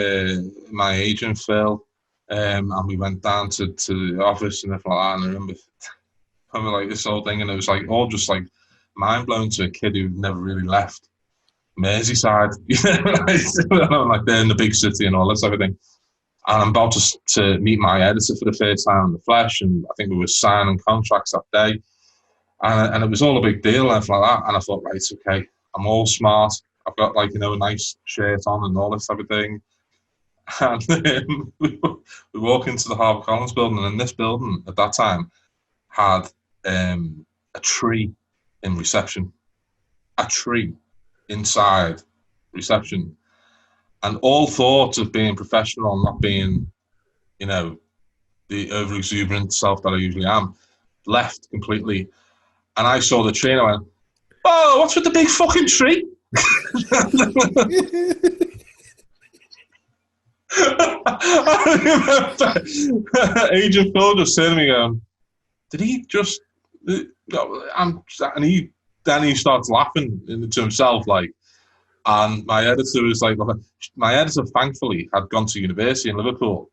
S2: my agent, Phil, and we went down to the office and everything like that. And I remember like this whole thing, and it was like all just like mind blown to a kid who never really left Merseyside. I'm like, they're in the big city and all that sort of thing. And I'm about to meet my editor for the first time in the flesh, and I think we were signing contracts that day. And it was all a big deal and everything like that. And I thought, right, okay, I'm all smart. I've got, like, you know, a nice shirt on and all this type of thing. And then we walk into the HarperCollins building, and this building at that time had a tree in reception. A tree inside reception. And all thoughts of being professional and not being, you know, the over-exuberant self that I usually am, left completely. And I saw the tree and I went, oh, what's with the big fucking tree? I remember Agent Phil just saying to me, did he just... And he starts laughing to himself, like, and my editor was like, my editor thankfully had gone to university in Liverpool,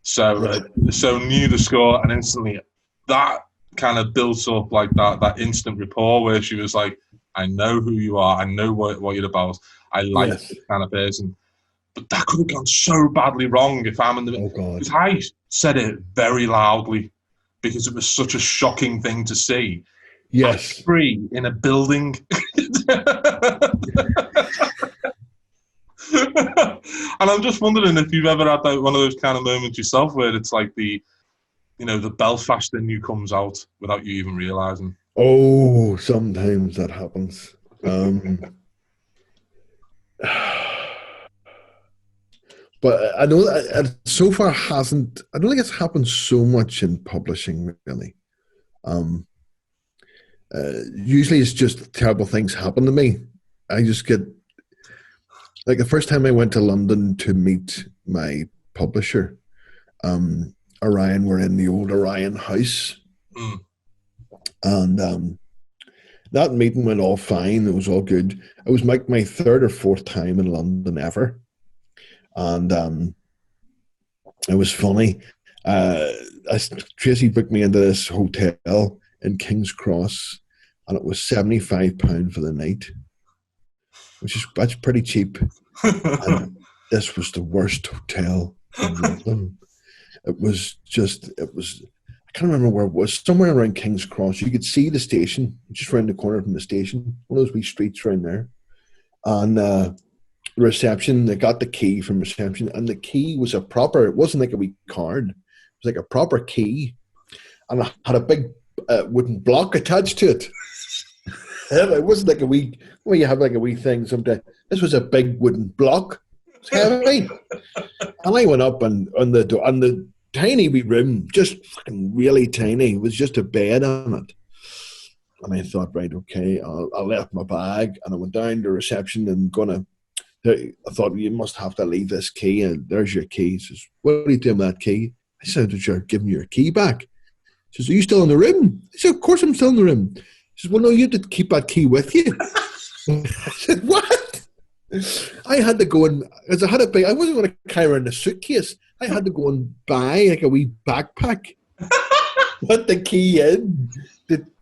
S2: so knew the score, and instantly that kind of built up like that instant rapport where she was like, I know who you are, I know what you're about, I like this kind of person. But that could have gone so badly wrong if I'm in the... Because I said it very loudly because it was such a shocking thing to see.
S3: Yes.
S2: Free in a building. And I'm just wondering if you've ever had one of those kind of moments yourself where it's like the Belfast in you comes out without you even realising.
S3: Oh, sometimes that happens. But I know that so far hasn't. I don't think it's happened so much in publishing, really. Usually it's just terrible things happen to me. I just get, like, the first time I went to London to meet my publisher, Orion, we're in the old Orion house. And that meeting went all fine. It was all good. It was like my 3rd or 4th time in London ever. And it was funny. Tracy booked me into this hotel in King's Cross, and it was £75 for the night, that's pretty cheap. And this was the worst hotel in London. I can't remember where it was, somewhere around King's Cross. You could see the station, just around the corner from the station, one of those wee streets around there. And reception, they got the key from reception, and the key was it wasn't like a wee card, it was like a proper key, and it had a big wooden block attached to it. It wasn't like a wee, well, you have like a wee thing sometimes. This was a big wooden block. It's heavy. And I went up and on the tiny wee room, just fucking really tiny, was just a bed on it. And I thought, right, okay, I left my bag and I went down to reception and I thought, you must have to leave this key, and there's your key. He says, what are you doing with that key? I said, you're giving your key back. He says, are you still in the room? I said, of course I'm still in the room. He says, well, no, you have to keep that key with you. I said, what? I had to go and, because I wasn't going to carry around a suitcase. I had to go and buy like a wee backpack, put the key in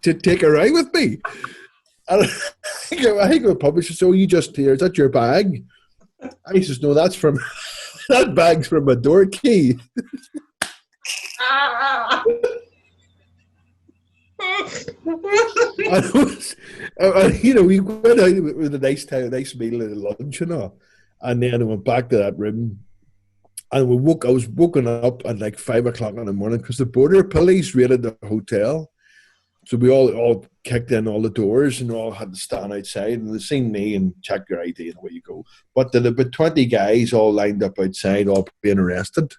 S3: to take her out with me. And I go, publisher, so you just here, is that your bag? And he says, no, that bag's from my door key. We went out with a nice meal and lunch and all. And then I went back to that room. And I was woken up at like 5 o'clock in the morning because the border police raided the hotel. So we all kicked in all the doors and all had to stand outside, and they seen me and check your ID and away you go. But there were about 20 guys all lined up outside, all being arrested.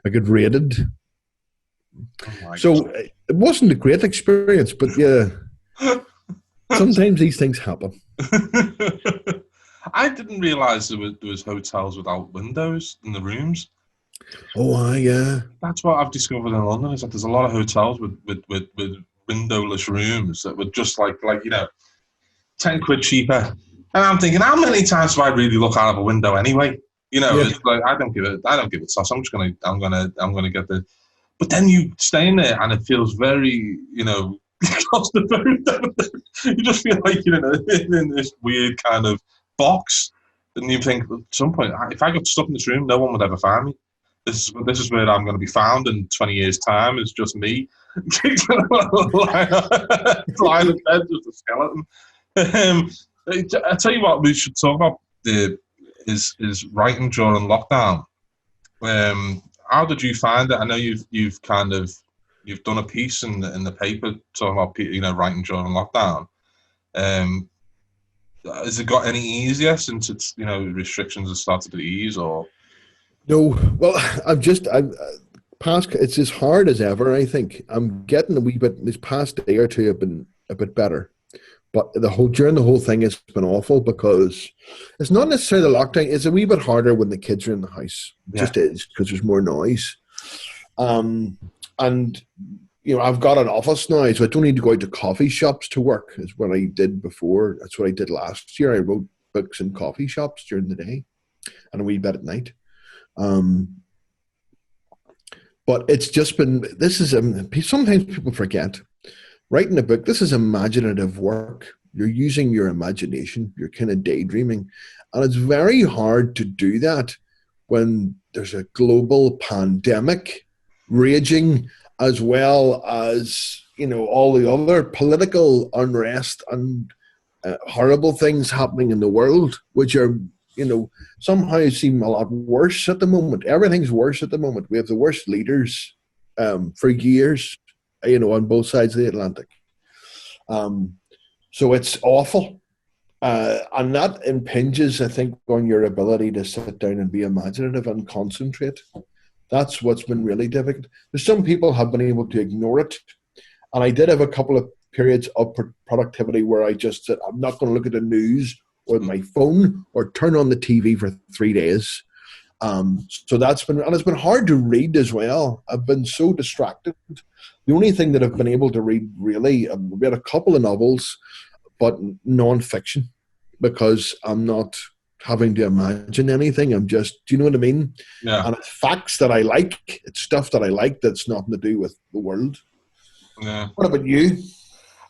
S3: I got raided. Oh so it wasn't a great experience, but yeah, sometimes these things happen.
S2: I didn't realise there was hotels without windows in the rooms.
S3: Oh, yeah.
S2: That's what I've discovered in London, is that there's a lot of hotels with windowless rooms that were just like 10 quid cheaper. And I'm thinking, how many times do I really look out of a window anyway? It's like I don't give it toss. I'm gonna get the. But then you stay in there and it feels very, claustrophobic. You just feel like you're in this weird kind of box, and you think at some point, if I got stuck in this room, no one would ever find me. This is where I'm going to be found in 20 years' time. It's just me, lying in bed, just a skeleton. I tell you what, we should talk about is writing during lockdown. How did you find it? I know you've done a piece in the paper talking about writing during lockdown. Has it got any easier since it's restrictions have started to ease, or?
S3: No, well, it's as hard as ever. I think I'm getting a wee bit. This past day or two have been a bit better, but during the whole thing has been awful because it's not necessarily the lockdown. It's a wee bit harder when the kids are in the house. It just is, because there's more noise. And I've got an office now, so I don't need to go out to coffee shops to work. Is what I did before. That's what I did last year. I wrote books in coffee shops during the day, and a wee bit at night. But it's just been, sometimes people forget, writing a book, this is imaginative work. You're using your imagination, you're kind of daydreaming. And it's very hard to do that when there's a global pandemic raging, as well as, all the other political unrest and horrible things happening in the world, which are, somehow seem a lot worse at the moment. Everything's worse at the moment. We have the worst leaders for years, on both sides of the Atlantic. So it's awful. And that impinges, I think, on your ability to sit down and be imaginative and concentrate. That's what's been really difficult. There's some people have been able to ignore it. And I did have a couple of periods of productivity where I just said, I'm not going to look at the news or my phone or turn on the TV for 3 days. So that's been, and it's been hard to read as well. I've been so distracted. The only thing that I've been able to read really, I've read a couple of novels, but non-fiction, because I'm not having to imagine anything. I'm just, do you know what I mean?
S2: Yeah.
S3: And it's facts that I like. It's stuff that I like that's nothing to do with the world.
S2: Yeah.
S3: What about you?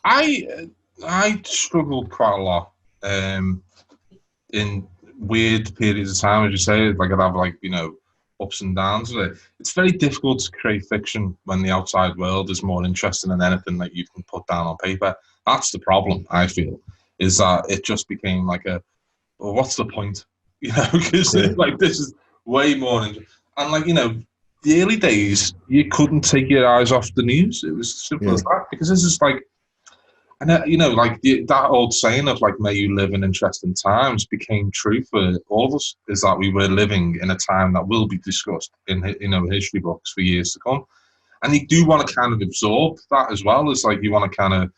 S2: I struggled quite a lot in weird periods of time, as you say. Like I'd have ups and downs with it. It's very difficult to create fiction when the outside world is more interesting than anything that you can put down on paper. That's the problem, I feel, is that it just became like well, what's the point? Because this is way more and the early days, you couldn't take your eyes off the news. It was simple as that, because this is And like that old saying of like, may you live in interesting times became true for all of us, is that we were living in a time that will be discussed in, history books for years to come. And you do want to kind of absorb that as well. It's like you want to kind of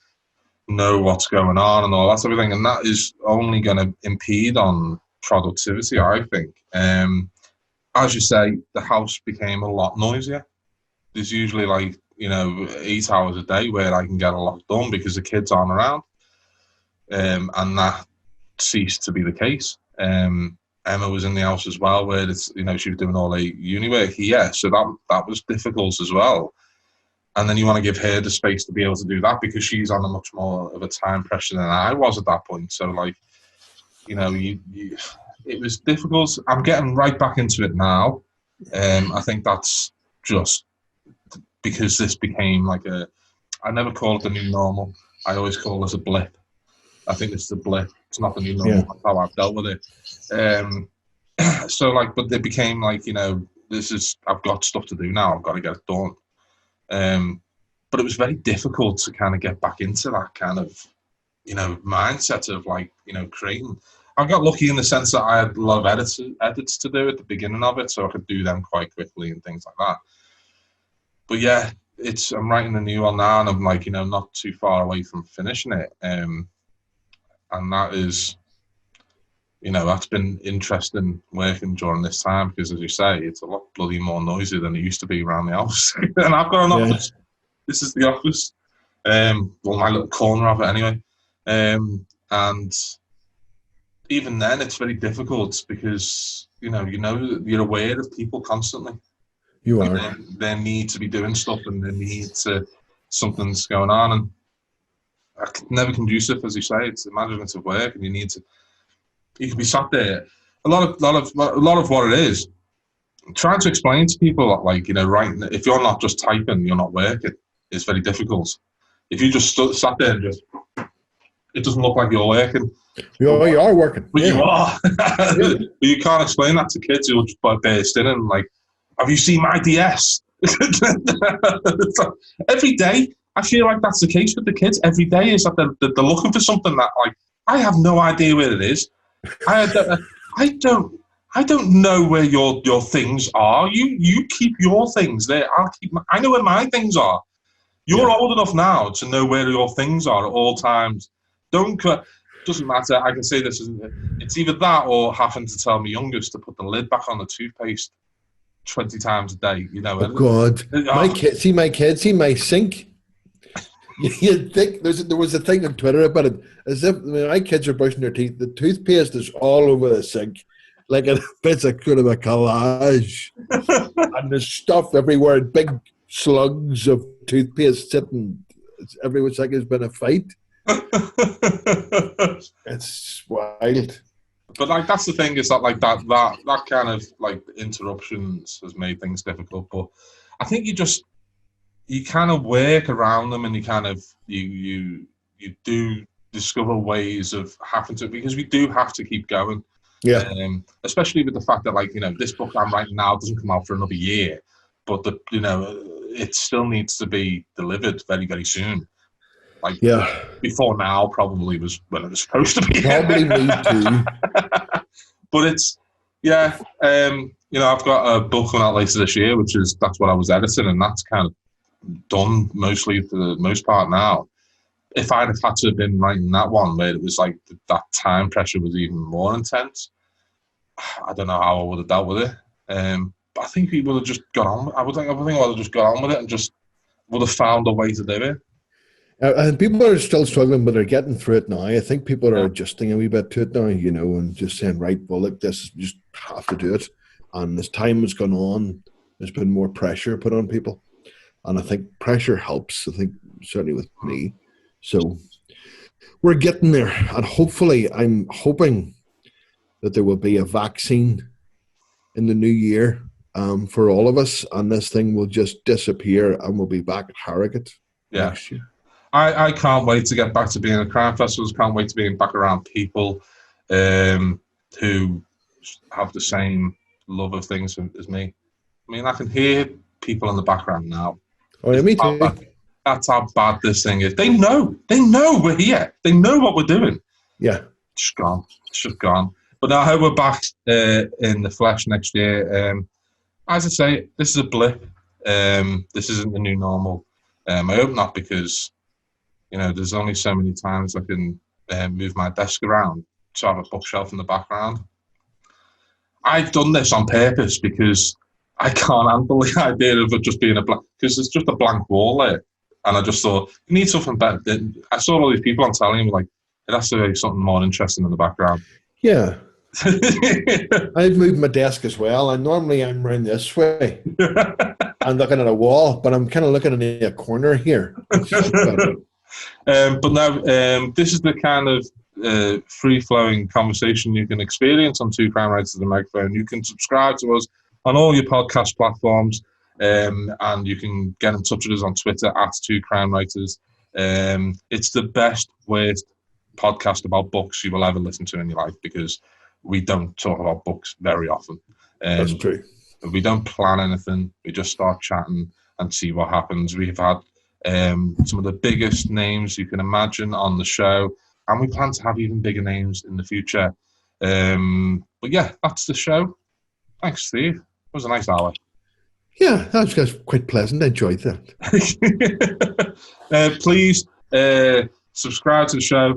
S2: know what's going on and all that sort of thing. And that is only going to impede on productivity, I think. As you say, the house became a lot noisier. There's usually like, 8 hours a day where I can get a lot done because the kids aren't around. And that ceased to be the case. Emma was in the house as well, where it's, she was doing all the uni work here. So that was difficult as well. And then you want to give her the space to be able to do that because she's on a much more of a time pressure than I was at that point. So like, it was difficult. I'm getting right back into it now. I think that's just because this became like I never call it the new normal. I always call this a blip. I think it's the blip. It's not the new normal. Yeah. That's how I've dealt with it. So like, but they became like, I've got stuff to do now. I've got to get it done. But it was very difficult to kind of get back into that kind of, mindset of like, creating. I got lucky in the sense that I had a lot of edits to do at the beginning of it, so I could do them quite quickly and things like that. But yeah, I'm writing a new one now, and I'm like, not too far away from finishing it. And that is, that's been interesting working during this time because, as you say, it's a lot bloody more noisy than it used to be around the house. And I've got an office. This is the office. Well, my little corner of it anyway. And even then, it's very difficult because, you're aware of people constantly.
S3: You are.
S2: They need to be doing stuff and they need to, something's going on. And never conducive, as you say, it's imaginative work and you can be sat there. A lot of what it is, trying to explain to people, like, writing, if you're not just typing, you're not working, it's very difficult. If you just sat there and just, it doesn't look like you're working.
S3: You are working.
S2: But you are. But you can't explain that to kids who will just burst in and like, have you seen my DS? Every day, I feel like that's the case with the kids. Every day is that they're looking for something that, like, I have no idea where it is. I don't know where your things are. You keep your things there. I know where my things are. You're old enough now to know where your things are at all times. Doesn't matter. I can say this. It's either that or having to tell my youngest to put the lid back on the toothpaste 20 times a day.
S3: Oh God! My kids see my sink. You'd think there was a thing on Twitter about it, as if my kids are brushing their teeth, the toothpaste is all over the sink, like it's a kind of a collage, and there's stuff everywhere, big slugs of toothpaste sitting everywhere. It's like there's been a fight. It's wild.
S2: But like that's the thing, is that like that kind of like interruptions has made things difficult. But I think you kind of work around them, and you kind of you do discover ways of having to, because we do have to keep going.
S3: Yeah.
S2: Especially with the fact that, like, this book I'm writing now doesn't come out for another year, but it still needs to be delivered very, very soon. Like, before now probably was when it was supposed to be.
S3: Probably me too.
S2: But it's, I've got a book coming out later this year, that's what I was editing, and that's kind of done mostly for the most part now. If I'd have had to have been writing that one where it was like that time pressure was even more intense, I don't know how I would have dealt with it. But I think we would have just got on. I think I would have just got on with it and just would have found a way to do it.
S3: And people are still struggling, but they're getting through it now. I think people are adjusting a wee bit to it now, and just saying, right, well, look, this, you just have to do it. And as time has gone on, there's been more pressure put on people. And I think pressure helps, I think, certainly with me. So we're getting there. And hopefully, I'm hoping that there will be a vaccine in the new year for all of us. And this thing will just disappear and we'll be back at Harrogate next year.
S2: I can't wait to get back to being at crime festivals. Can't wait to being back around people who have the same love of things as me. I mean, I can hear people in the background now.
S3: Oh, yeah, me too.
S2: That's how bad this thing is. They know we're here. They know what we're doing.
S3: Yeah.
S2: It's just gone. But now I hope we're back in the flesh next year. As I say, this is a blip. This isn't the new normal. I hope not, because there's only so many times I can move my desk around to have a bookshelf in the background. I've done this on purpose because I can't handle the idea of it just being a blank, because it's just a blank wall there. And I just thought, you need something better. I saw all these people on telly and like, it has to be something more interesting in the background.
S3: Yeah. I've moved my desk as well, and normally I'm around this way. I'm looking at a wall, but I'm kind of looking at a corner here.
S2: But now, this is the kind of free-flowing conversation you can experience on Two Crime Writers and a Microphone. You can subscribe to us on all your podcast platforms, and you can get in touch with us on Twitter @Two Crime Writers. It's the best, worst podcast about books you will ever listen to in your life, because we don't talk about books very often.
S3: That's true.
S2: We don't plan anything. We just start chatting and see what happens. We've had some of the biggest names you can imagine on the show, and we plan to have even bigger names in the future. But yeah, that's the show. Thanks, Steve. It was a nice hour.
S3: Yeah, that was quite pleasant. I enjoyed that.
S2: Please subscribe to the show.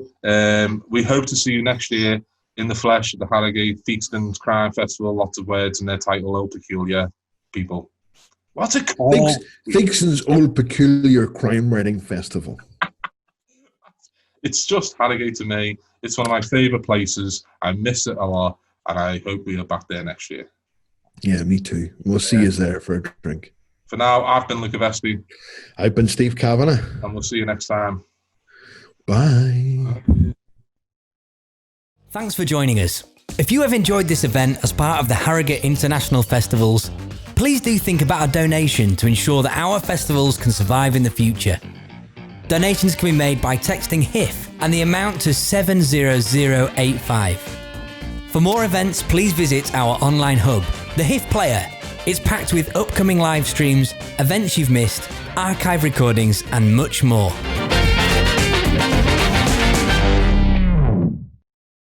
S2: We hope to see you next year in the flesh at the Harrogate Theakston Crime Festival. Lots of words in their title, Old Peculiar People. What's it called?
S3: Theakston's Old Peculiar Crime Writing Festival.
S2: It's just Harrogate to me. It's one of my favourite places. I miss it a lot, and I hope we are back there next year.
S3: Yeah, me too. We'll see you there for a drink.
S2: For now, I've been Luca Veste.
S3: I've been Steve Cavanagh.
S2: And we'll see you next time.
S3: Bye.
S1: Thanks for joining us. If you have enjoyed this event as part of the Harrogate International Festivals, please do think about a donation to ensure that our festivals can survive in the future. Donations can be made by texting HIF and the amount to 70085. For more events, please visit our online hub, the HIF Player. It's packed with upcoming live streams, events you've missed, archive recordings, and much more.